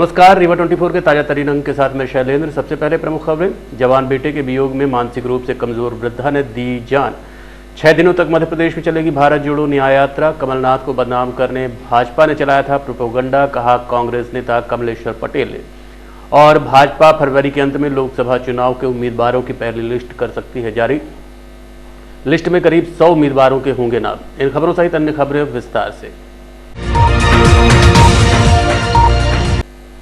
नमस्कार, रीवा 24 के ताजा तरीन अंक के साथ मैं शैलेंद्र। सबसे पहले प्रमुख खबरें। जवान बेटे के वियोग में मानसिक रूप से कमजोर वृद्धा ने दी जान। 6 दिनों तक मध्य प्रदेश में चलेगी भारत जोड़ो न्याय यात्रा। कमलनाथ को बदनाम करने भाजपा ने चलाया था प्रोपेगेंडा, कहा कांग्रेस नेता कमलेश्वर पटेल ने। और भाजपा फरवरी के अंत में लोकसभा चुनाव के उम्मीदवारों की पहली लिस्ट कर सकती है जारी। लिस्ट में करीब 100 उम्मीदवारों के होंगे नाम। इन खबरों सहित अन्य खबरें विस्तार से।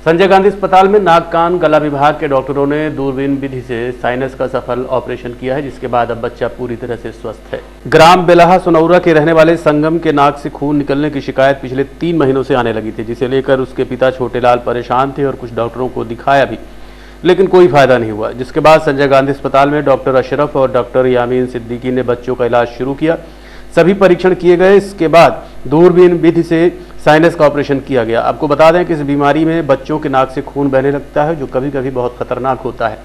संजय गांधी अस्पताल में नाक कान गला विभाग के डॉक्टरों ने दूरबीन विधि से साइनस का सफल ऑपरेशन किया है, जिसके बाद अब बच्चा पूरी तरह से स्वस्थ है। ग्राम बेलाहा सोनौरा के रहने वाले संगम के नाक से खून निकलने की शिकायत पिछले 3 महीनों से आने लगी थी, जिसे लेकर उसके पिता छोटेलाल परेशान थे और कुछ डॉक्टरों को दिखाया भी, लेकिन कोई फायदा नहीं हुआ। जिसके बाद संजय गांधी अस्पताल में डॉक्टर अशरफ और डॉक्टर यामीन सिद्दीकी ने बच्चों का इलाज शुरू किया। सभी परीक्षण किए गए। इसके बाद दूरबीन विधि से साइनस का ऑपरेशन किया गया। आपको बता दें कि इस बीमारी में बच्चों के नाक से खून बहने लगता है, जो कभी कभी बहुत खतरनाक होता है,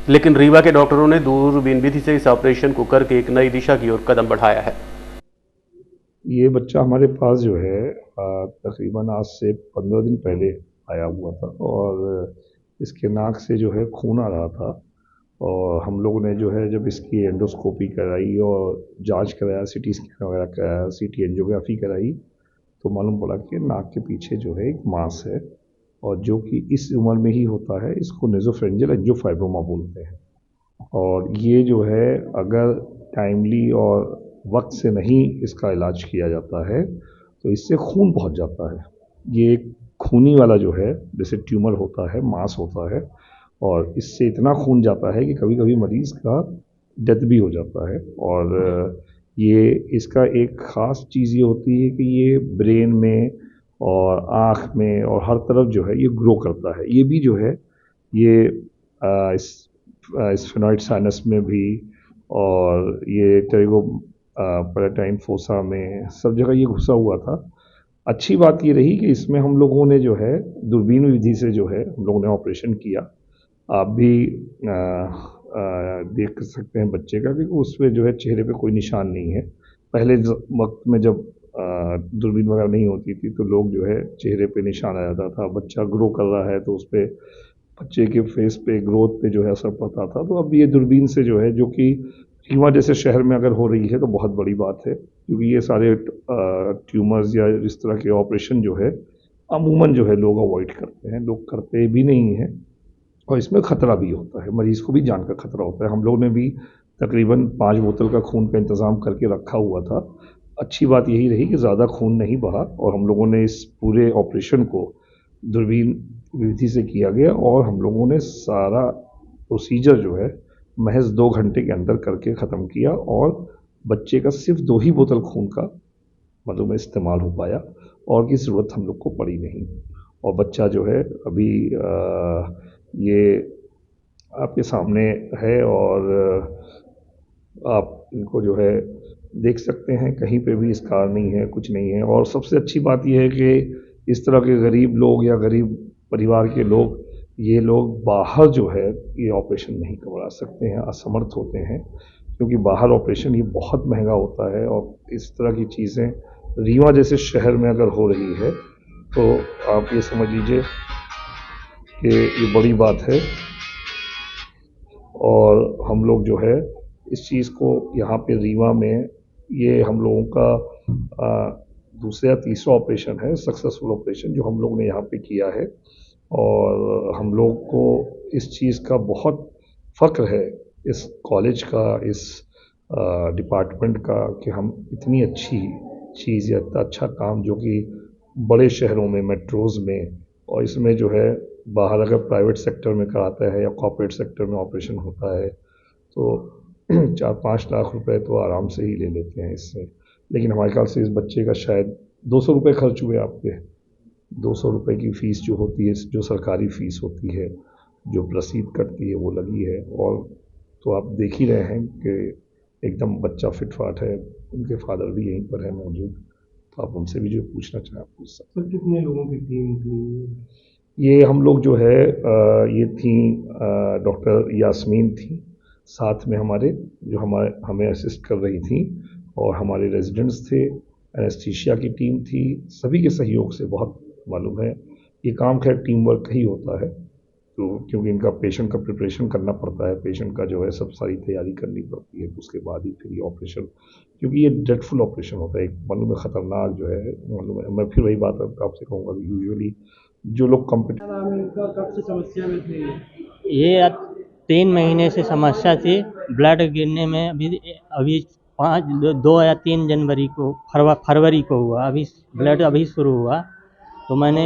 लेकिन रीवा के डॉक्टरों ने दूरबीन विधि से इस ऑपरेशन को करके एक नई दिशा की ओर कदम बढ़ाया है। ये बच्चा हमारे पास जो है तकरीबन आज से 15 दिन पहले आया हुआ था और इसके नाक से जो है खून आ रहा था। और हम लोगों ने जो है जब इसकी एंडोस्कोपी कराई और जांच कराया, सीटी स्कैन वगैरह कराया, सीटी एंजियोग्राफी कराई, तो मालूम पड़ा कि नाक के पीछे जो है एक मांस है और जो कि इस उम्र में ही होता है। इसको नेसोफेरेंजियल एंजियोफाइब्रोमा बोलते हैं। और ये जो है अगर टाइमली और वक्त से नहीं इसका इलाज किया जाता है तो इससे खून पहुंच जाता है। ये एक खूनी वाला जो है, जैसे ट्यूमर होता है, मांस होता है, और इससे इतना खून जाता है कि कभी कभी मरीज़ का डेथ भी हो जाता है। और ये इसका एक ख़ास चीज़ ये होती है कि ये ब्रेन में और आँख में और हर तरफ जो है ये ग्रो करता है। ये भी जो है ये स्फेनॉइड साइनस में भी, और ये टेरिगो पैलेटाइन फोसा में, सब जगह ये घुसा हुआ था। अच्छी बात ये रही कि इसमें हम लोगों ने जो है दूरबीन विधि से जो है हम लोगों ने ऑपरेशन किया। आप भी देख सकते हैं बच्चे का, क्योंकि उस पर जो है चेहरे पे कोई निशान नहीं है। पहले वक्त में जब दूरबीन वगैरह नहीं होती थी तो लोग जो है चेहरे पे निशान आ जाता था। बच्चा ग्रो कर रहा है तो उस पर बच्चे के फेस पे ग्रोथ पे जो है असर पड़ता था। तो अब ये दूरबीन से जो है, जो कि रीवा जैसे शहर में अगर हो रही है तो बहुत बड़ी बात है, क्योंकि ये सारे ट्यूमर्स या इस तरह के ऑपरेशन जो है अमूमन जो है लोग अवॉइड करते हैं, लोग करते भी नहीं हैं। और इसमें ख़तरा भी होता है, मरीज़ को भी जान का खतरा होता है। हम लोग ने भी तकरीबन 5 बोतल का खून का इंतज़ाम करके रखा हुआ था। अच्छी बात यही रही कि ज़्यादा खून नहीं बहा और हम लोगों ने इस पूरे ऑपरेशन को दूरबीन विधि से किया गया और हम लोगों ने सारा प्रोसीजर जो है महज 2 घंटे के अंदर करके ख़त्म किया। और बच्चे का सिर्फ 2 ही बोतल खून का में इस्तेमाल हो पाया और की ज़रूरत हम लोग को पड़ी नहीं। और बच्चा जो है अभी ये आपके सामने है और आप इनको जो है देख सकते हैं, कहीं पे भी स्कार नहीं है, कुछ नहीं है। और सबसे अच्छी बात यह है कि इस तरह के गरीब लोग या गरीब परिवार के लोग, ये लोग बाहर जो है ये ऑपरेशन नहीं करवा सकते हैं, असमर्थ होते हैं, क्योंकि बाहर ऑपरेशन ये बहुत महंगा होता है। और इस तरह की चीज़ें रीवा जैसे शहर में अगर हो रही है तो आप ये समझ लीजिए कि ये बड़ी बात है। और हम लोग जो है इस चीज़ को यहाँ पे रीवा में, ये हम लोगों का दूसरा या तीसरा ऑपरेशन है, सक्सेसफुल ऑपरेशन जो हम लोग ने यहाँ पे किया है। और हम लोग को इस चीज़ का बहुत फ़ख्र है, इस कॉलेज का, इस डिपार्टमेंट का, कि हम इतनी अच्छी चीज़ या इतना अच्छा काम जो कि बड़े शहरों में, मेट्रोज़ में, और इसमें जो है बाहर अगर प्राइवेट सेक्टर में कराता है या कॉर्पोरेट सेक्टर में ऑपरेशन होता है तो 4-5 लाख रुपए तो आराम से ही ले लेते हैं इससे। लेकिन हमारे ख्याल से इस बच्चे का शायद 200 रुपये खर्च हुए आपके। 200 रुपये की फ़ीस जो होती है, जो सरकारी फ़ीस होती है, जो रसीद कटती है, वो लगी है। और तो आप देख ही रहे हैं कि एकदम बच्चा फिट फाट है। उनके फादर भी यहीं पर है मौजूद, तो आप उनसे भी जो पूछना चाहें आप पूछ सकते हैं। सर, कितने लोगों की टीम थी? ये हम लोग जो है ये थी डॉक्टर यास्मीन थी, साथ में हमारे जो हमें असिस्ट कर रही थी, और हमारे रेजिडेंट्स थे, एनेस्थीसिया की टीम थी। सभी के सहयोग से बहुत मालूम है ये काम खैर टीम वर्क ही होता है, तो क्योंकि इनका पेशेंट का प्रिपरेशन करना पड़ता है, पेशेंट का जो है सब सारी तैयारी करनी पड़ती है, तो उसके बाद ही फिर ये ऑपरेशन, क्योंकि ये ड्रेडफुल ऑपरेशन होता है, एक मालूम है ख़तरनाक जो है, मालूम है। मैं फिर वही बात आपसे कहूँगा कि यूजुअली जो लोग कॉम्पिटिटिव क्या नाम है इनका, कब से समस्या में थे ये 3 महीने से समस्या थी। ब्लड गिरने में अभी 2 या 3 जनवरी को फरवरी को हुआ। अभी ब्लड अभी शुरू हुआ। तो मैंने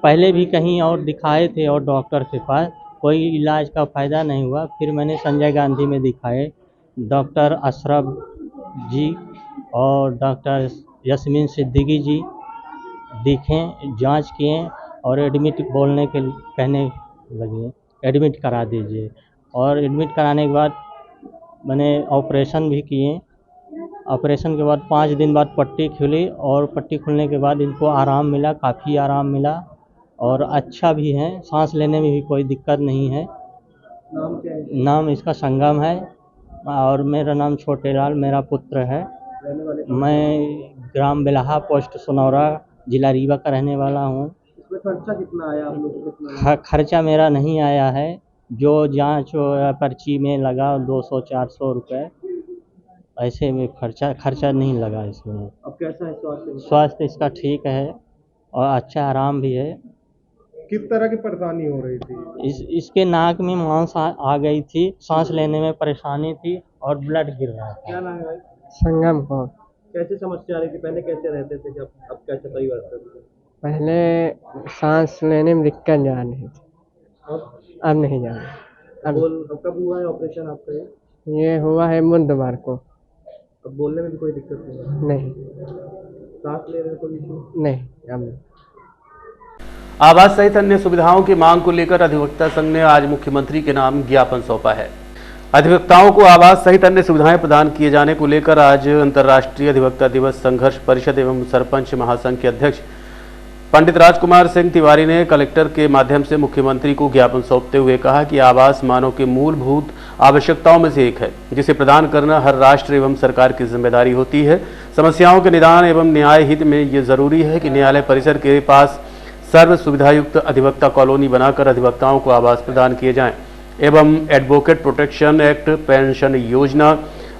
पहले भी कहीं और दिखाए थे और डॉक्टर के पास, कोई इलाज का फ़ायदा नहीं हुआ। फिर मैंने संजय गांधी में दिखाए, डॉक्टर अशरफ जी और डॉक्टर यास्मीन सिद्दीकी जी दिखे, जांच किए और एडमिट बोलने के कहने लगे, एडमिट करा दीजिए। और एडमिट कराने के बाद मैंने ऑपरेशन भी किए। ऑपरेशन के बाद 5 दिन बाद पट्टी खुली और पट्टी खुलने के बाद इनको आराम मिला, काफ़ी आराम मिला और अच्छा भी है। सांस लेने में भी कोई दिक्कत नहीं है। नाम क्या है, नाम इसका संगम है और मेरा नाम छोटेलाल मेरा पुत्र है। रहने वाले कहाँ? मैं ग्राम बेलाहा पोस्ट सोनौरा जिला रीवा का रहने वाला हूँ। इसमें खर्चा कितना आया, आप लोग को कितना आया? खर्चा मेरा नहीं आया है। जो जांच पर्ची में लगा 200-400 रुपये, ऐसे में खर्चा नहीं लगा इसमें। अब कैसा है स्वास्थ्य? स्वास्थ्य इसका ठीक है और अच्छा आराम भी है। किस तरह की परेशानी हो रही थी? इसके नाक में मांस आ गई थी, सांस लेने में परेशानी थी और ब्लड गिर रहा था। क्या नाम है भाई? संगम को कैसे समस्या आ रही थी, पहले कैसे रहते थे, जब अब कैसे परिवर्तन हुआ? पहले सांस लेने में दिक्कत जा रही थी, अब नहीं जा रही। अब कब हुआ है ऑपरेशन आपका ये हुआ है बुधवार को। अब बोलने में भी कोई दिक्कत नहीं है? नहीं सांस लेने में कोई इशू? नहीं अब आवास सहित अन्य सुविधाओं की मांग को लेकर अधिवक्ता संघ ने आज मुख्यमंत्री के नाम ज्ञापन सौंपा है। अधिवक्ताओं को आवास सहित अन्य सुविधाएं प्रदान किए जाने को लेकर आज अंतर्राष्ट्रीय अधिवक्ता दिवस संघर्ष परिषद एवं सरपंच महासंघ के अध्यक्ष पंडित राजकुमार सिंह तिवारी ने कलेक्टर के माध्यम से मुख्यमंत्री को ज्ञापन सौंपते हुए कहा कि आवास मानव के मूलभूत आवश्यकताओं में से एक है, जिसे प्रदान करना हर राष्ट्र एवं सरकार की जिम्मेदारी होती है। समस्याओं के निदान एवं न्याय हित में ये जरूरी है कि न्यायालय परिसर के पास सर्व सुविधायुक्त अधिवक्ता कॉलोनी बनाकर अधिवक्ताओं को आवास प्रदान किए जाएं एवं एडवोकेट प्रोटेक्शन एक्ट, पेंशन योजना,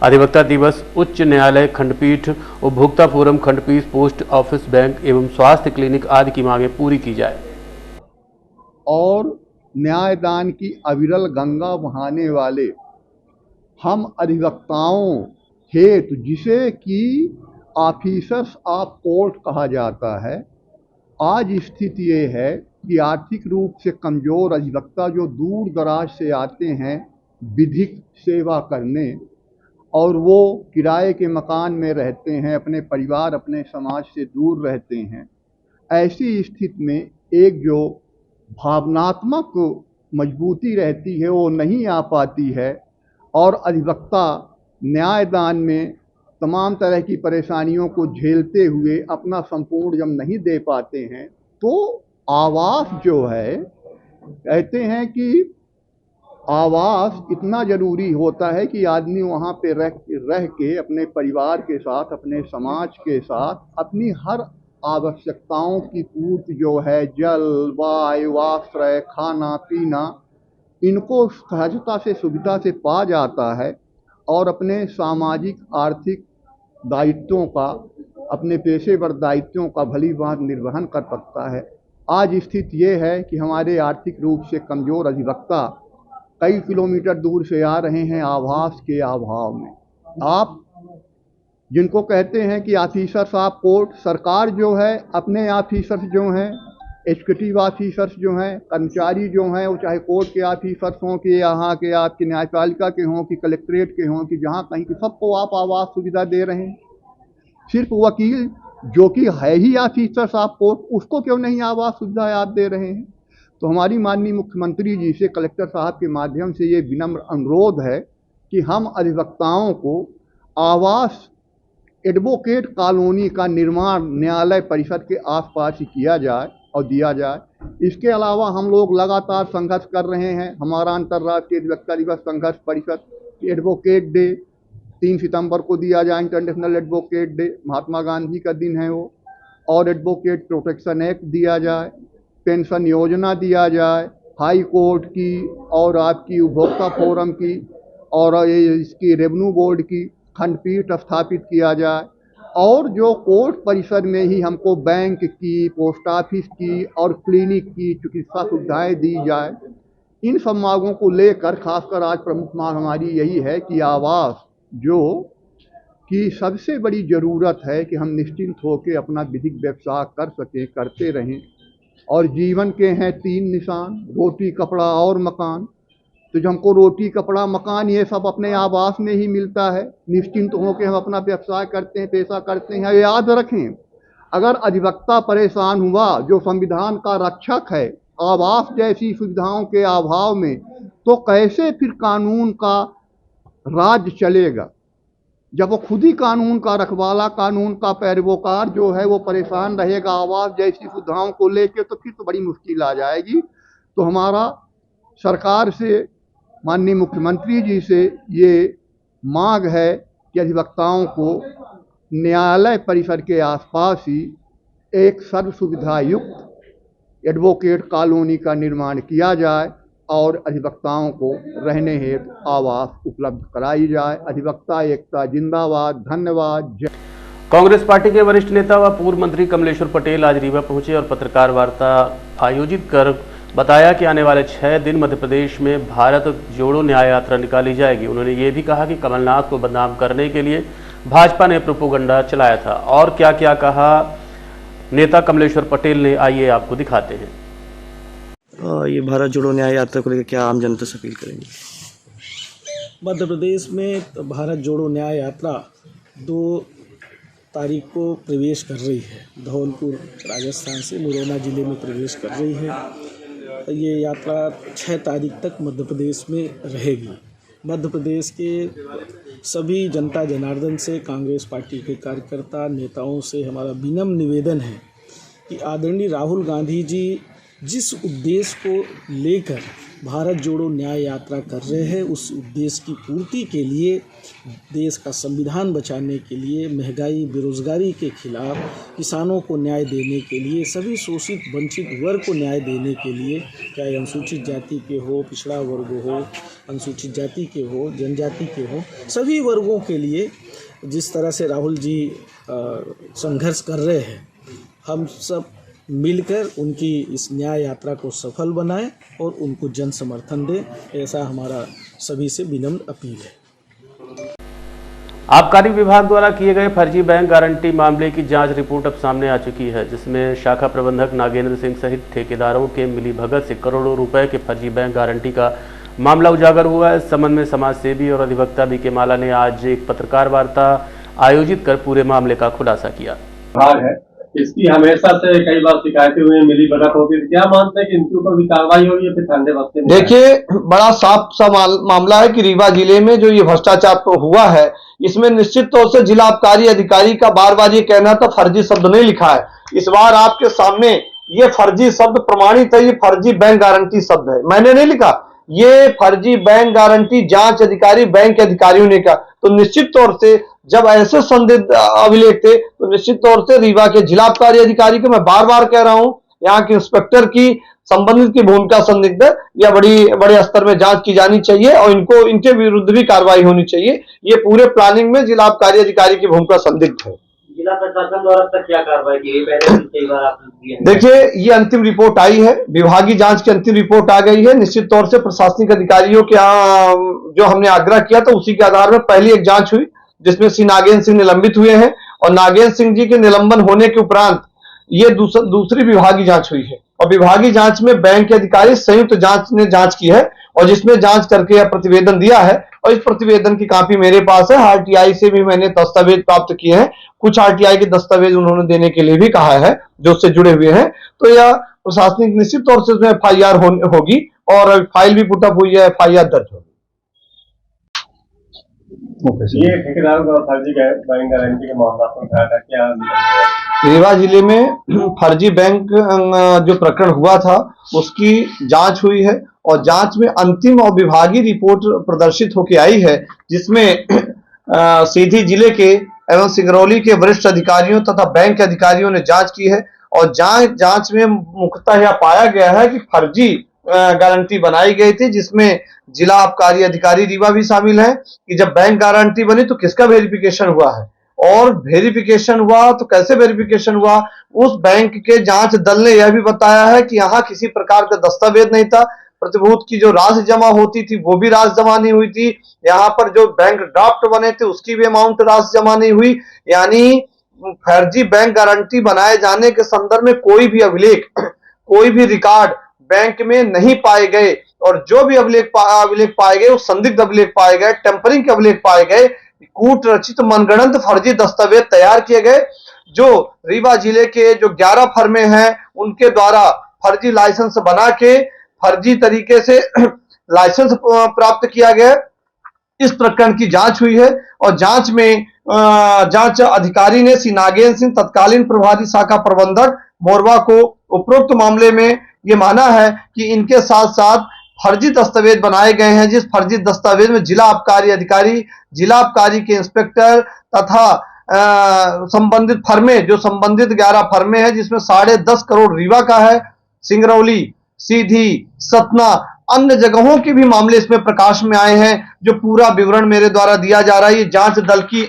अधिवक्ता दिवस, उच्च न्यायालय खंडपीठ, उपभोक्ता फोरम खंडपीठ, पोस्ट ऑफिस, बैंक एवं स्वास्थ्य क्लिनिक आदि की मांगें पूरी की जाए और न्यायदान की अविरल गंगा बहाने वाले हम अधिवक्ताओं हेतु, जिसे कि ऑफिसर्स ऑफ कोर्ट कहा जाता है, आज स्थिति ये है कि आर्थिक रूप से कमज़ोर अधिवक्ता जो दूर दराज से आते हैं विधिक सेवा करने और वो किराए के मकान में रहते हैं, अपने परिवार अपने समाज से दूर रहते हैं, ऐसी स्थिति में एक जो भावनात्मक मजबूती रहती है वो नहीं आ पाती है और अधिवक्ता न्यायदान में तमाम तरह की परेशानियों को झेलते हुए अपना संपूर्ण जब नहीं दे पाते हैं तो आवास जो है, कहते हैं कि आवास इतना ज़रूरी होता है कि आदमी वहाँ पे रह के अपने परिवार के साथ, अपने समाज के साथ अपनी हर आवश्यकताओं की पूर्ति जो है, जल, वायु, आश्रय, खाना पीना, इनको सहजता से सुविधा से पा जाता है और अपने सामाजिक आर्थिक दायित्वों का, अपने पेशेवर दायित्वों का भली भांति निर्वहन कर सकता है। आज स्थिति ये है कि हमारे आर्थिक रूप से कमज़ोर अधिवक्ता कई किलोमीटर दूर से आ रहे हैं आवास के अभाव में। आप जिनको कहते हैं कि ऑफिसर्स ऑफ कोर्ट, सरकार जो है अपने ऑफिसर्स जो हैं, एग्जीक्यूटिव ऑफिसर्स जो हैं, कर्मचारी जो हैं, वो चाहे कोर्ट के ऑफिसर्स हों कि यहाँ के आपके न्यायपालिका के हों कि कलेक्ट्रेट के हों कि जहाँ कहीं के, सबको आप आवास सुविधा दे रहे हैं। सिर्फ वकील जो कि है ही ऑफिसर्स ऑफ कोर्ट, उसको क्यों नहीं आवास सुविधा आप दे रहे हैं? तो हमारी माननीय मुख्यमंत्री जी से कलेक्टर साहब के माध्यम से ये विनम्र अनुरोध है कि हम अधिवक्ताओं को आवास एडवोकेट कॉलोनी का निर्माण न्यायालय परिषद के आसपास ही किया जाए और दिया जाए। इसके अलावा हम लोग लगातार संघर्ष कर रहे हैं। हमारा अंतर्राष्ट्रीय अधिवक्ता दिवस संघर्ष परिषद एडवोकेट डे 3 सितंबर को दिया जाए, international advocate day, Mahatma Gandhi का दिन है वो, और एडवोकेट प्रोटेक्शन एक्ट दिया जाए पेंशन योजना दिया जाए, हाई कोर्ट की और आपकी उपभोक्ता फोरम की और इसकी रेवेन्यू बोर्ड की खंडपीठ स्थापित किया जाए, और जो कोर्ट परिसर में ही हमको बैंक की, पोस्ट ऑफिस की और क्लिनिक की चिकित्सा सुविधाएं दी जाए। इन सब मांगों को लेकर खासकर आज प्रमुख मांग हमारी यही है कि आवास जो कि सबसे बड़ी ज़रूरत है कि हम निश्चिंत होकर अपना विधिक व्यवसाय कर सकें, करते रहें। और जीवन के हैं 3 निशान, रोटी, कपड़ा और मकान। तो जब हमको रोटी, कपड़ा, मकान ये सब अपने आवास में ही मिलता है, निश्चिंत होकर हम अपना व्यवसाय करते हैं, पैसा करते हैं। याद रखें, अगर अधिवक्ता परेशान हुआ जो संविधान का रक्षक है आवास जैसी सुविधाओं के अभाव में, तो कैसे फिर कानून का राज चलेगा? जब वो खुद ही कानून का रखवाला, कानून का पैरवोकार जो है वो परेशान रहेगा आवास जैसी सुविधाओं को लेके, तो फिर तो बड़ी मुश्किल आ जाएगी। तो हमारा सरकार से, माननीय मुख्यमंत्री जी से ये मांग है कि अधिवक्ताओं को न्यायालय परिसर के आसपास ही एक सर्व सुविधा युक्त एडवोकेट कॉलोनी का निर्माण किया जाए और अधिवक्ताओं को रहने हेतु आवास उपलब्ध कराई जाए। अधिवक्ता एकता जिंदाबाद। धन्यवाद। जय। कांग्रेस पार्टी के वरिष्ठ नेता व पूर्व मंत्री कमलेश्वर पटेल आज रीवा पहुंचे और पत्रकार वार्ता आयोजित कर बताया कि आने वाले 6 दिन मध्य प्रदेश में भारत जोड़ो न्याय यात्रा निकाली जाएगी। उन्होंने ये भी कहा कि कमलनाथ को बदनाम करने के लिए भाजपा ने प्रोपोगंडा चलाया था। और क्या क्या कहा नेता कमलेश्वर पटेल ने, आइए आपको दिखाते हैं। ये भारत जोड़ो न्याय यात्रा को लेकर क्या आम जनता से अपील करेंगे? मध्य प्रदेश में भारत जोड़ो न्याय यात्रा 2 तारीख को प्रवेश कर रही है। धौलपुर राजस्थान से मुरैना ज़िले में प्रवेश कर रही है। ये यात्रा 6 तारीख तक मध्य प्रदेश में रहेगी। मध्य प्रदेश के सभी जनता जनार्दन से, कांग्रेस पार्टी के कार्यकर्ता नेताओं से हमारा विनम्र निवेदन है कि आदरणीय राहुल गांधी जी जिस उद्देश्य को लेकर भारत जोड़ो न्याय यात्रा कर रहे हैं, उस उद्देश्य की पूर्ति के लिए, देश का संविधान बचाने के लिए, महंगाई बेरोजगारी के खिलाफ, किसानों को न्याय देने के लिए, सभी शोषित वंचित वर्ग को न्याय देने के लिए, चाहे अनुसूचित जाति के हो, पिछड़ा वर्ग हो, अनुसूचित जाति के हो, जनजाति के हो, सभी वर्गों के लिए जिस तरह से राहुल जी संघर्ष कर रहे हैं, हम सब मिलकर उनकी इस न्याय यात्रा को सफल बनाएं और उनको जन समर्थन दें, ऐसा हमारा सभी से विनम्र अपील है। आबकारी विभाग द्वारा किए गए फर्जी बैंक गारंटी मामले की जांच रिपोर्ट अब सामने आ चुकी है, जिसमें शाखा प्रबंधक नागेंद्र सिंह सहित ठेकेदारों के मिलीभगत से करोड़ों रुपए के फर्जी बैंक गारंटी का मामला उजागर हुआ है। इस संबंध में समाज सेवी और अधिवक्ता बीके माला ने आज एक पत्रकार वार्ता आयोजित कर पूरे मामले का खुलासा किया। इसकी हमेशा से कई बार शिकायतें हुई, मिली भगत होती है। क्या मानते हैं कि इनके ऊपर भी कार्रवाई होगी या फिर ठंडे बस्ते में? देखिए, बड़ा साफ सा मामला है कि रीवा जिले में जो ये भ्रष्टाचार तो हुआ है, इसमें निश्चित तौर से जिला आबकारी अधिकारी का बार बार ये कहना था फर्जी शब्द नहीं लिखा है। इस बार आपके सामने ये फर्जी शब्द प्रमाणित है, ये फर्जी बैंक गारंटी शब्द है, मैंने नहीं लिखा। ये फर्जी बैंक गारंटी जांच अधिकारी बैंक के अधिकारियों ने कहा। तो निश्चित तौर से जब ऐसे संदिग्ध अभिलेख थे तो निश्चित तौर से रीवा के जिला आबकारी अधिकारी को मैं बार बार कह रहा हूं, यहाँ के इंस्पेक्टर की संबंधित की भूमिका संदिग्ध है, या बड़े स्तर में जांच की जानी चाहिए और इनके विरुद्ध भी कार्रवाई होनी चाहिए। ये पूरे प्लानिंग में जिला आबकारी अधिकारी की भूमिका संदिग्ध है। जिला प्रशासन द्वारा तक क्या कार्रवाई की गई? पहले कई बार आपने देखिए, ये अंतिम रिपोर्ट आई है, विभागीय जांच की अंतिम रिपोर्ट आ गई है। निश्चित तौर से प्रशासनिक अधिकारियों के जो हमने आग्रह किया था उसी के आधार में पहली एक जांच हुई, जिसमें श्री नागेंद्र सिंह निलंबित हुए हैं और नागेंद्र सिंह जी के निलंबन होने के उपरांत ये दूसरी विभागीय जांच हुई है। और विभागीय जांच में बैंक के अधिकारी संयुक्त जांच ने जांच की है और जिसमें जांच करके यह प्रतिवेदन दिया है और इस प्रतिवेदन की कॉपी मेरे पास है। आरटीआई से भी मैंने दस्तावेज प्राप्त किए हैं, कुछ आरटीआई के दस्तावेज उन्होंने देने के लिए भी कहा है जो उससे जुड़े हुए हैं। तो यह प्रशासनिक निश्चित तौर से उसमें FIR होगी और फाइल भी पुटअप हुई है, FIR दर्ज होगी। ये ठेकेदारों का फर्जी बैंक गारंटी के मामला को उठाया था, क्या रीवा जिले में फर्जी बैंक जो प्रकरण हुआ था उसकी जांच हुई है और जांच में अंतिम और विभागीय रिपोर्ट प्रदर्शित होकर आई है, जिसमें सीधी जिले के एवं सिंगरौली के वरिष्ठ अधिकारियों तथा बैंक के अधिकारियों ने जांच की है और जांच में मुख्यतः यह पाया गया है कि फर्जी गारंटी बनाई गई थी, जिसमें जिला आबकारी अधिकारी रीवा भी शामिल है कि जब बैंक गारंटी बनी तो किसका वेरिफिकेशन हुआ है और वेरिफिकेशन हुआ तो कैसे वेरिफिकेशन हुआ। उस बैंक के जांच दल ने यह भी बताया है कि यहाँ किसी प्रकार का दस्तावेज नहीं था, प्रतिभूत की जो राशि जमा होती थी वो भी राशि जमा नहीं हुई थी, यहाँ पर जो बैंक ड्राफ्ट बने थे उसकी भी अमाउंट राशि जमा नहीं हुई। यानी फर्जी बैंक गारंटी बनाए जाने के संदर्भ में कोई भी अभिलेख, कोई भी रिकॉर्ड बैंक में नहीं पाए गए और जो भी अभिलेख पाए गए वो संदिग्ध अभिलेख पाए गए, टेम्परिंग के अभिलेख पाए गए, कूट रचित मनगढ़ंत फर्जी दस्तावेज तैयार किए गए। जो रीवा जिले के जो 11 फर्में हैं उनके द्वारा फर्जी लाइसेंस बना के फर्जी तरीके से लाइसेंस प्राप्त किया गया। इस प्रकरण की जांच हुई है और जांच में जांच अधिकारी ने श्री नागेंद्र सिंह तत्कालीन प्रभारी शाखा प्रबंधक मोरवा को उपरोक्त मामले में ये माना है कि इनके साथ साथ फर्जी दस्तावेज बनाए गए हैं, जिस फर्जी दस्तावेज में जिला आबकारी अधिकारी, जिला आबकारी के इंस्पेक्टर तथा संबंधित फर्में, जो संबंधित 11 फर्में हैं जिसमें 10.5 करोड़ रीवा का है, सिंगरौली, सीधी, सतना, अन्य जगहों के भी मामले इसमें प्रकाश में आए हैं। जो पूरा विवरण मेरे द्वारा दिया जा रहा है ये जांच दल की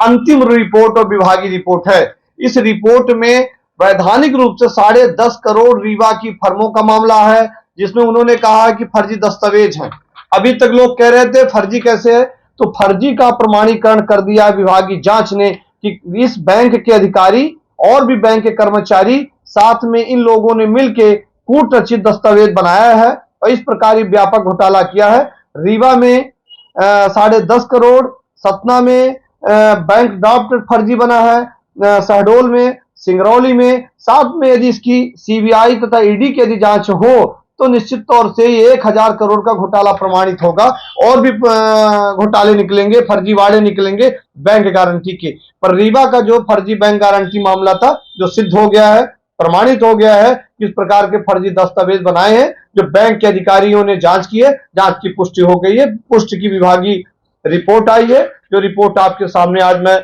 अंतिम रिपोर्ट और विभागीय रिपोर्ट है। इस रिपोर्ट में वैधानिक रूप से 10.5 करोड़ रीवा की फर्मों का मामला है, जिसमें उन्होंने कहा कि फर्जी दस्तावेज हैं। अभी तक लोग कह रहे थे फर्जी कैसे है, तो फर्जी का प्रमाणीकरण कर दिया विभागीय जांच ने कि इस बैंक के अधिकारी और भी बैंक के कर्मचारी साथ में इन लोगों ने मिलकर कूट रचित दस्तावेज बनाया है और इस प्रकार व्यापक घोटाला किया है। रीवा में 10.5 करोड़, सतना में बैंक ड्राफ्ट फर्जी बना है, शहडोल में, सिंगरौली में, साथ में यदि इसकी सीबीआई तथा ईडी की यदि जांच हो तो निश्चित तौर से 1000 करोड़ का घोटाला प्रमाणित होगा और भी घोटाले निकलेंगे, फर्जीवाड़े निकलेंगे बैंक गारंटी के। पर रीवा का जो फर्जी बैंक गारंटी मामला था जो सिद्ध हो गया है, प्रमाणित हो गया है, किस प्रकार के फर्जी दस्तावेज बनाए हैं, जो बैंक के अधिकारियों ने जांच की है, जांच की पुष्टि हो गई है, पुष्टि की विभागीय रिपोर्ट आई है। जो रिपोर्ट आपके सामने आज मैं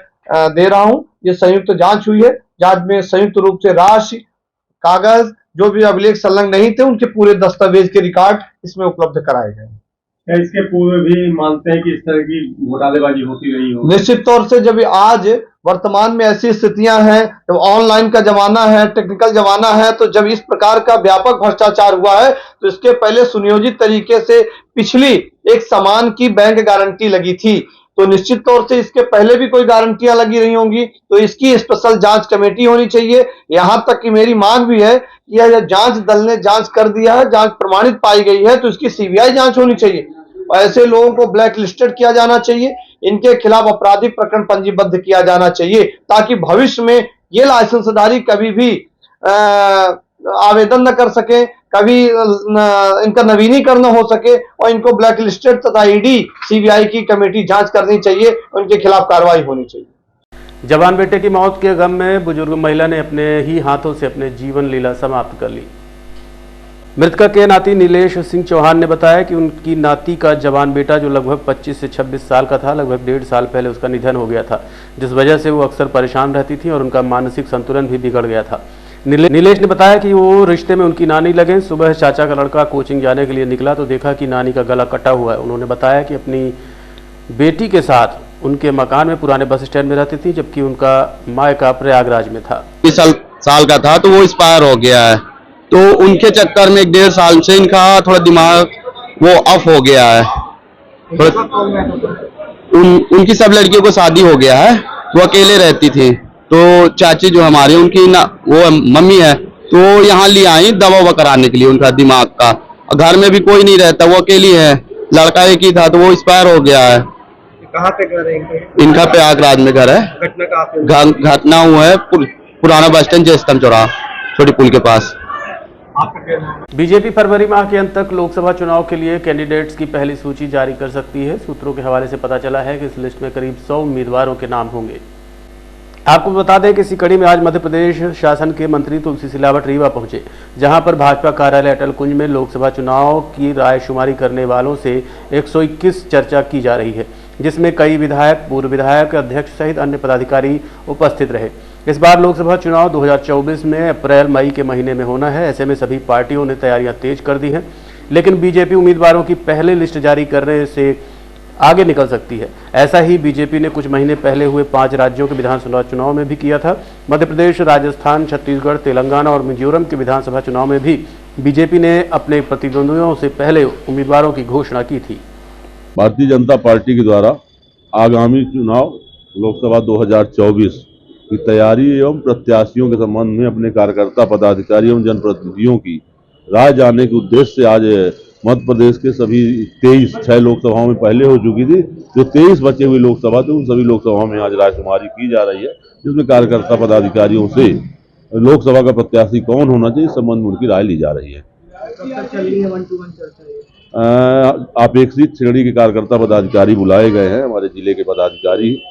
दे रहा हूं, ये संयुक्त जांच हुई है। जांच में संयुक्त रूप से राशि, कागज, जो भी अभिलेख संलग्न नहीं थे उनके पूरे दस्तावेज के रिकॉर्ड इसमें उपलब्ध कराए गए। क्या इसके पूर्व भी मानते हैं कि इस तरह की घोटालेबाजी होती रही हो? निश्चित तौर से जब आज वर्तमान में ऐसी स्थितियां हैं, जब ऑनलाइन का जमाना है, टेक्निकल जमाना है, तो जब इस प्रकार का व्यापक भ्रष्टाचार हुआ है तो इसके पहले सुनियोजित तरीके से पिछली एक सामान की बैंक गारंटी लगी थी, तो निश्चित तौर से इसके पहले भी कोई गारंटियां लगी रही होंगी, तो इसकी स्पेशल जांच कमेटी होनी चाहिए। यहां तक कि मेरी मांग भी है कि यह जांच दल ने जांच कर दिया है, जांच प्रमाणित पाई गई है, तो इसकी सीबीआई जांच होनी चाहिए। ऐसे लोगों को ब्लैक लिस्टेड किया जाना चाहिए, इनके खिलाफ आपराधिक प्रकरण पंजीबद्ध किया जाना चाहिए, ताकि भविष्य में ये लाइसेंसधारी कभी भी आवेदन न कर सके, कभी इनका नवीनीकरण हो सके और इनको ब्लैक लिस्टेड तथा ईडी, सीबीआई की कमेटी जांच करनी चाहिए, उनके खिलाफ कार्रवाई होनी चाहिए। जवान बेटे की मौत के गम में बुजुर्ग महिला ने अपने ही हाथों से अपने जीवन लीला समाप्त कर ली। मृतका के नाती नीलेश सिंह चौहान ने बताया कि उनकी नाती का जवान बेटा जो लगभग 25 से 26 साल का था, लगभग 1.5 साल पहले उसका निधन हो गया था, जिस वजह से वो अक्सर परेशान रहती थी और उनका मानसिक संतुलन भी बिगड़ गया था। नीलेश ने बताया कि वो रिश्ते में उनकी नानी लगे। सुबह चाचा का लड़का कोचिंग जाने के लिए निकला तो देखा कि नानी का गला कटा हुआ है। उन्होंने बताया कि अपनी बेटी के साथ उनके मकान में पुराने बस स्टैंड में रहती थी, जबकि उनका मायका प्रयागराज में था। 20 साल का था तो वो एक्सपायर हो गया है, तो उनके चक्कर में 1.5 साल से इनका थोड़ा दिमाग वो ऑफ हो गया है। उनकी सब लड़कियों को शादी हो गया है, वो अकेले रहती थी, तो चाची जो हमारी उनकी ना वो मम्मी है, तो यहाँ ले आई दवा कराने के लिए उनका दिमाग का। घर में भी कोई नहीं रहता, वो अकेली है, लड़का एक ही था, तो वो एक्सपायर हो गया है। कहाँ पे घर है इनका प्रयागराज में घर है। घटना हुआ है पुराना बस स्टैंड जयस्तंभ चौराहा छोटी पुल के पास। बीजेपी फरवरी माह के अंत तक लोकसभा चुनाव के लिए कैंडिडेट्स की पहली सूची जारी कर सकती है। सूत्रों के हवाले से पता चला है कि इस लिस्ट में करीब 100 उम्मीदवारों के नाम होंगे। आपको बता दें कि इसी कड़ी में आज मध्य प्रदेश शासन के मंत्री तुलसी सिलावट रीवा पहुंचे, जहां पर भाजपा कार्यालय अटल कुंज में लोकसभा चुनाव की रायशुमारी करने वालों से 121 चर्चा की जा रही है। जिसमें कई विधायक, पूर्व विधायक, अध्यक्ष सहित अन्य पदाधिकारी उपस्थित रहे। इस बार लोकसभा चुनाव 2024 में अप्रैल-मई के महीने में होना है। ऐसे में सभी पार्टियों ने तैयारियां तेज कर दी हैं, लेकिन बीजेपी उम्मीदवारों की पहले लिस्ट जारी करने से आगे निकल सकती है। ऐसा ही बीजेपी ने कुछ महीने पहले हुए 5 राज्यों के विधानसभा चुनाव में भी किया था। मध्य प्रदेश, राजस्थान, छत्तीसगढ़, तेलंगाना और मिजोरम के विधानसभा चुनाव में भी बीजेपी ने अपने प्रतिद्वंदियों से पहले उम्मीदवारों की घोषणा की थी। भारतीय जनता पार्टी के द्वारा आगामी चुनाव लोकसभा 2024 की तैयारी एवं प्रत्याशियों के संबंध में अपने कार्यकर्ता, पदाधिकारी एवं जनप्रतिनिधियों की राय जानने के उद्देश्य से आज मध्य प्रदेश के सभी 6 लोकसभाओं में पहले हो चुकी थी, जो 23 बचे हुए लोकसभा थे उन सभी लोकसभाओं में आज रायशुमारी की जा रही है, जिसमें कार्यकर्ता पदाधिकारियों से लोकसभा का प्रत्याशी कौन होना चाहिए इस संबंध में उनकी राय ली जा रही है। अपेक्षित श्रेणी के कार्यकर्ता पदाधिकारी बुलाए गए हैं। हमारे जिले के पदाधिकारी,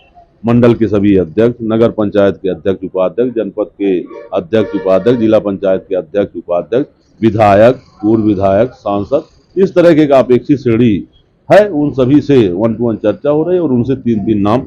मंडल के सभी अध्यक्ष, नगर पंचायत के अध्यक्ष, उपाध्यक्ष, जनपद के अध्यक्ष, उपाध्यक्ष, जिला पंचायत के अध्यक्ष, उपाध्यक्ष, विधायक, पूर्व विधायक, सांसद, इस तरह के अपेक्षित श्रेणी है। उन सभी से 1-to-1 चर्चा हो रही है और उनसे 3 नाम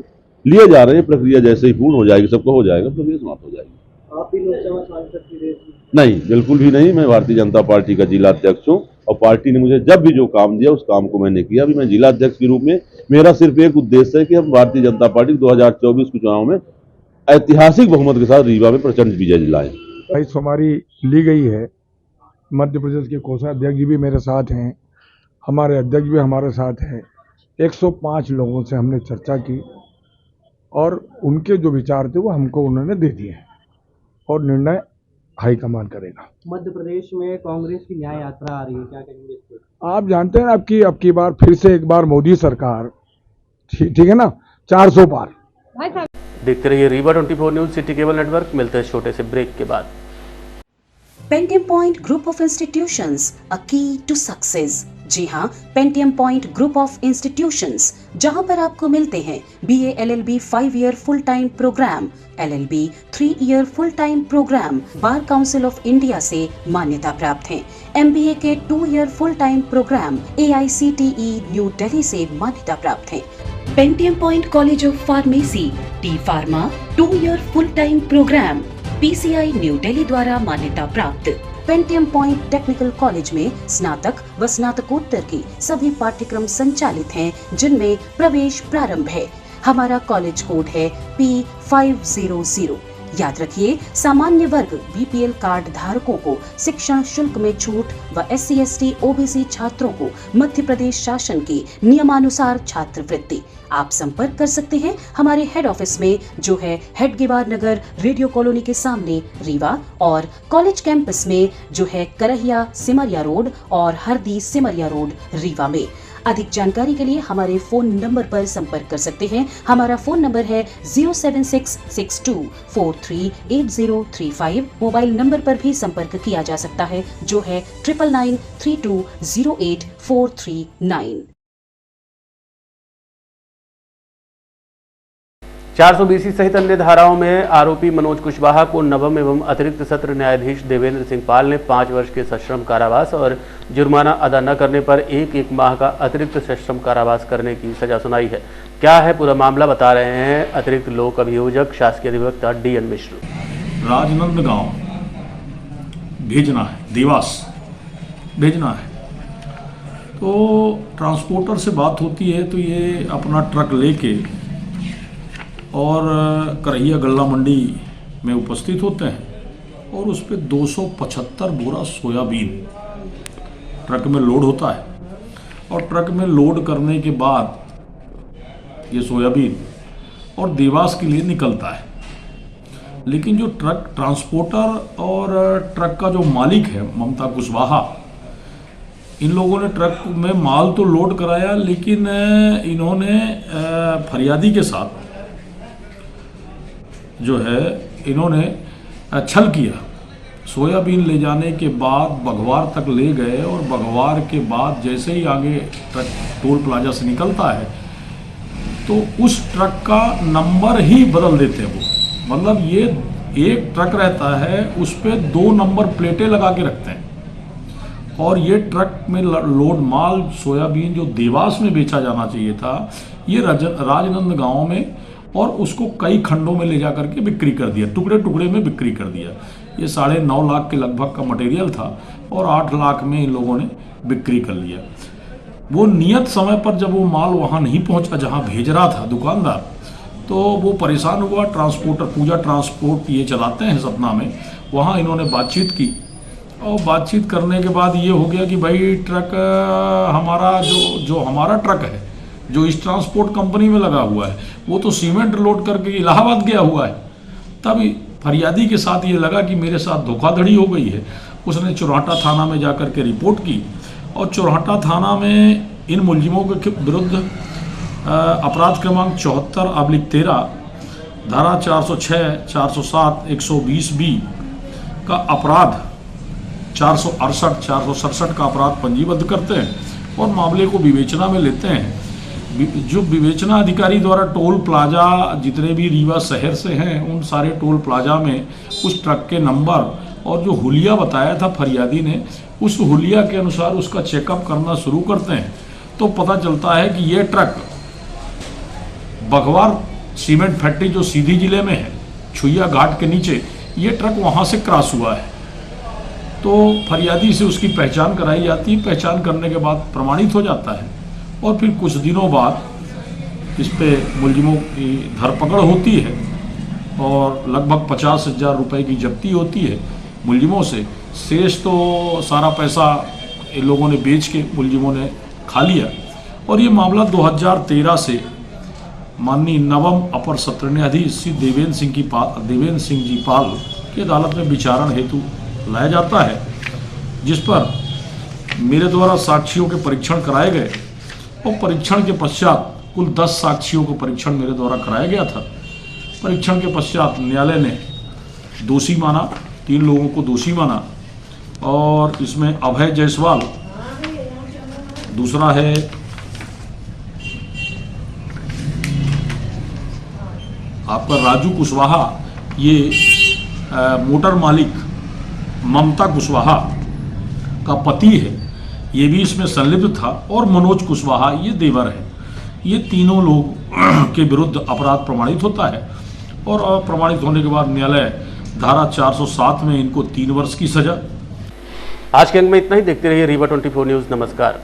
लिए जा रहे हैं। प्रक्रिया जैसे ही पूर्ण हो जाएगी, सबको हो जाएगा, प्रक्रिया समाप्त हो जाएगी। आप भी लोकसभा सांसद की रेस में? नहीं, बिल्कुल भी नहीं। मैं भारतीय जनता पार्टी का जिला अध्यक्ष हूँ और पार्टी ने मुझे जब भी जो काम दिया उस काम को मैंने किया। अभी मैं जिला अध्यक्ष के रूप में, मेरा सिर्फ एक उद्देश्य है कि हम भारतीय जनता पार्टी 2024 के चुनाव में ऐतिहासिक बहुमत के साथ रीवा में प्रचंड विजय दिलाएं। हमारी ली गई है। मध्य प्रदेश के कोषाध्यक्ष जी भी मेरे साथ हैं, हमारे अध्यक्ष भी हमारे साथ हैं। 105 लोगों से हमने चर्चा की और उनके जो विचार थे वो हमको उन्होंने दे दिए और निर्णय हाईकमान करेगा। मध्य प्रदेश में कांग्रेस की न्याय यात्रा आ रही है, क्या कहेंगे इस पर? आप जानते हैं अब की बार फिर से एक बार मोदी सरकार, ठीक है ना, 400 पार। देखते रहिए Rewa 24 news, city cable network. मिलते हैं छोटे से ब्रेक के बाद। Pentium point group of institutions, a key to success. जी हाँ, Pentium point group of institutions, जहां पर आपको मिलते हैं BA LLB 5 year full time programme, LLB 3 year full time programme, bar council of India से मान्यता प्राप्त हैं। MBA के 2 year full time programme AICTE new Delhi से मान्यता प्राप्त हैं। Pentium Point College of Pharmacy, T pharma 2 year full time program, PCI New Delhi द्वारा मान्यता प्राप्त। पेंटियम पॉइंट टेक्निकल कॉलेज में स्नातक व स्नातकोत्तर की सभी पाठ्यक्रम संचालित हैं, जिनमें प्रवेश प्रारंभ है। हमारा कॉलेज कोड है P500। याद रखिए, सामान्य वर्ग BPL कार्ड धारकों को शिक्षण शुल्क में छूट व SC ST OBC छात्रों को मध्य प्रदेश शासन की नियमानुसार छात्रवृत्ति। आप संपर्क कर सकते हैं हमारे हेड ऑफिस में, जो है हेडगेवार नगर, रेडियो कॉलोनी के सामने रीवा, और कॉलेज कैंपस में, जो है करहिया सिमरिया रोड और हरदी सिमरिया रोड रीवा में। अधिक जानकारी के लिए हमारे फोन नंबर पर संपर्क कर सकते हैं। हमारा फोन नंबर है 07662438035। मोबाइल नंबर पर भी संपर्क किया जा सकता है, जो है 9992084339। 420 सहित अन्य धाराओं में आरोपी मनोज कुशवाहा को नवम एवं अतिरिक्त सत्र न्यायाधीश देवेंद्र सिंह पाल ने 5 वर्ष के सश्रम कारावास और जुर्माना अदा न करने पर 1 माह का अतिरिक्त सश्रम कारावास करने की सजा सुनाई है। क्या है पूरा मामला, बता रहे हैं अतिरिक्त लोक अभियोजक शासकीय अधिवक्ता DN मिश्र। राजनांदगांव भेजना है, देवास भेजना है, तो ट्रांसपोर्टर से बात होती है तो ये अपना ट्रक लेके और करहिया गल्ला मंडी में उपस्थित होते हैं और उस पर 275 बोरा सोयाबीन ट्रक में लोड होता है और ट्रक में लोड करने के बाद ये सोयाबीन और देवास के लिए निकलता है। लेकिन जो ट्रक ट्रांसपोर्टर और ट्रक का जो मालिक है ममता कुशवाहा, इन लोगों ने ट्रक में माल तो लोड कराया, लेकिन इन्होंने फरियादी के साथ जो है इन्होंने छल किया। सोयाबीन ले जाने के बाद बघवार तक ले गए और बघवार के बाद जैसे ही आगे ट्रक टोल प्लाजा से निकलता है तो उस ट्रक का नंबर ही बदल देते हैं वो। मतलब ये एक ट्रक रहता है, उस पर 2 नंबर प्लेटें लगा के रखते हैं और ये ट्रक में लोड माल सोयाबीन जो देवास में बेचा जाना चाहिए था, ये राजनंद गांव में और उसको कई खंडों में ले जा करके बिक्री कर दिया, टुकड़े टुकड़े में बिक्री कर दिया। ये 9.5 लाख के लगभग का मटेरियल था और 8 लाख में इन लोगों ने बिक्री कर लिया। वो नियत समय पर जब वो माल वहाँ नहीं पहुँचा जहाँ भेज रहा था दुकानदार, तो वो परेशान हुआ। ट्रांसपोर्टर, पूजा ट्रांसपोर्ट ये चलाते हैं सतना में, वहाँ इन्होंने बातचीत की और बातचीत करने के बाद ये हो गया कि भाई ट्रक हमारा जो हमारा ट्रक है जो इस ट्रांसपोर्ट कंपनी में लगा हुआ है वो तो सीमेंट लोड करके इलाहाबाद गया हुआ है। तब फरियादी के साथ ये लगा कि मेरे साथ धोखाधड़ी हो गई है। उसने चुरहटा थाना में जाकर के रिपोर्ट की और चुरहटा थाना में इन मुलजिमों के विरुद्ध अपराध क्रमांक 74/13 धारा 406, 407, 120B का अपराध 468, 467 का अपराध पंजीबद्ध करते हैं और मामले को विवेचना में लेते हैं। जो विवेचना अधिकारी द्वारा टोल प्लाजा जितने भी रीवा शहर से हैं उन सारे टोल प्लाजा में उस ट्रक के नंबर और जो हुलिया बताया था फरियादी ने, उस हुलिया के अनुसार उसका चेकअप करना शुरू करते हैं तो पता चलता है कि ये ट्रक बघवार सीमेंट फैक्ट्री जो सीधी जिले में है, छुइया घाट के नीचे, ये ट्रक वहाँ से क्रॉस हुआ है। तो फरियादी से उसकी पहचान कराई जाती है। पहचान करने के बाद प्रमाणित हो जाता है और फिर कुछ दिनों बाद इस पे मुलजिमों की धरपकड़ होती है और लगभग 50,000 रुपए की जब्ती होती है मुलजिमों से। शेष तो सारा पैसा इन लोगों ने बेच के मुलजिमों ने खा लिया। और ये मामला 2013 से माननीय नवम अपर सत्र न्यायाधीश श्री देवेंद्र सिंह जी पाल की अदालत में विचारण हेतु लाया जाता है, जिस पर मेरे द्वारा साक्षियों के परीक्षण कराए गए और परीक्षण के पश्चात कुल 10 साक्षियों को परीक्षण मेरे द्वारा कराया गया था। परीक्षण के पश्चात न्यायालय ने दोषी माना, 3 लोगों को दोषी माना और इसमें अभय जायसवाल, दूसरा है आपका राजू कुशवाहा, ये मोटर मालिक ममता कुशवाहा का पति है, ये भी इसमें संलिप्त था, और मनोज कुशवाहा ये देवर है। ये तीनों लोग के विरुद्ध अपराध प्रमाणित होता है और प्रमाणित होने के बाद न्यायालय धारा 407 में इनको 3 वर्ष की सजा। आज के अंक में इतना ही। देखते रहिए रीवा 24 न्यूज। नमस्कार।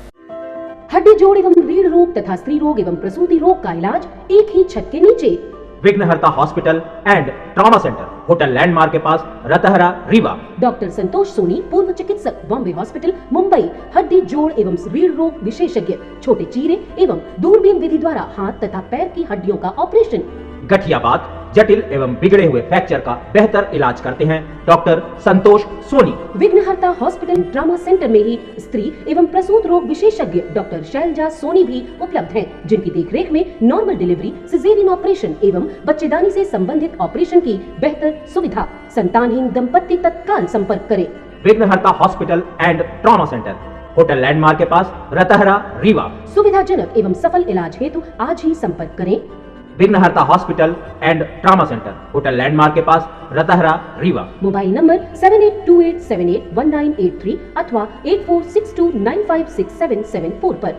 हड्डी जोड़ एवं रीढ़ रोग तथा स्त्री रोग एवं प्रसूति रोग का इलाज एक ही छत के नीचे। विघ्नहर्ता hospital and trauma centre, hotel landmark के पास, रतहरा, रीवा। डॉक्टर संतोष सोनी, पूर्व चिकित्सक, बॉम्बे हॉस्पिटल, मुंबई। हड्डी जोड़ एवं रीढ़ रोग विशेषज्ञ, छोटे चीरे एवं दूरबीन विधि द्वारा हाथ तथा पैर की हड्डियों का ऑपरेशन। गठियाबात, जटिल एवं बिगड़े हुए फ्रैक्चर का बेहतर इलाज करते हैं डॉक्टर संतोष सोनी। विघ्नहर्ता हॉस्पिटल ट्रॉमा सेंटर में ही स्त्री एवं प्रसूत रोग विशेषज्ञ डॉक्टर शैलजा सोनी भी उपलब्ध हैं, जिनकी देखरेख में नॉर्मल डिलीवरी, सिजेरियन ऑपरेशन एवं बच्चेदानी से संबंधित ऑपरेशन की बेहतर सुविधा। संतानहीन दंपत्ति तत्काल संपर्क करें। विघ्नहर्ता hospital and trauma centre, hotel landmark के पास, रतहरा, रीवा। सुविधाजनक एवं सफल इलाज हेतु आज ही संपर्क करें। विघ्नहर्ता hospital and trauma centre, hotel landmark के पास, रतहरा, रीवा। मोबाइल नंबर 7828781983 अथवा 8462956774 पर।